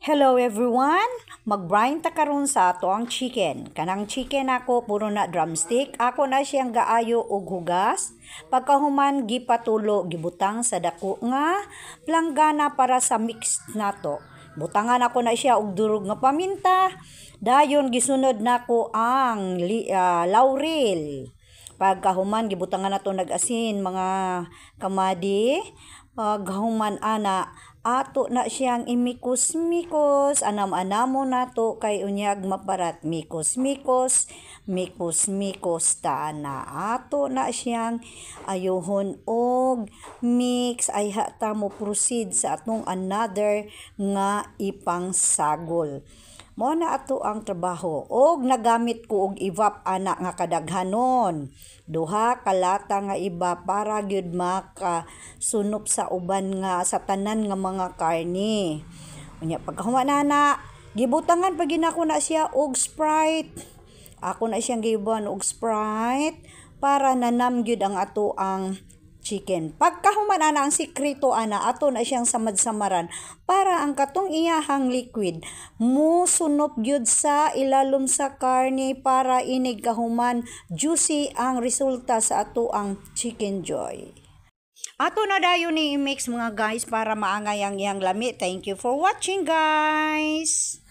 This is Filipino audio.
Hello everyone! Mag-brine ta karon sa ato ang chicken. Kanang chicken ako puro na drumstick. Ako na siyang gaayo og hugas. Pagkahuman gipatulo gibutang sa dako nga planggana para sa mix nato. Butangan ako na siya og durog nga paminta. Dayon gisunod nako ang laurel. Pagkahuman gibutangan nato nag-asin mga kamadi. Paghuman ana ato na siyang imikos-mikos, anam-anamo nato kay unyag maparat mikos-mikos ta na ato na siyang ayohon og mix ay hata mo proceed sa atong another nga ipangsagol. Mo na ato ang trabaho og nagamit ko og evap ana nga kadaghanon. Duha ka lata nga iba para gyud makasunop sa uban nga sa tanan nga mga karne. Unya pagkahuman na gibutangan pag ginako na siya og Sprite. Ako na siyang gibuan og Sprite para nanam gyud ang ato ang chicken. Pagkahuman ana ang sikreto ana ato na siyang samad-samaran para ang katong iyahang liquid musunop gyud sa ilalom sa karne para inig kahuman juicy ang resulta sa ato ang chicken joy. Ato na dayon ni i-mix mga guys para maangay ang iyang lami. Thank you for watching guys.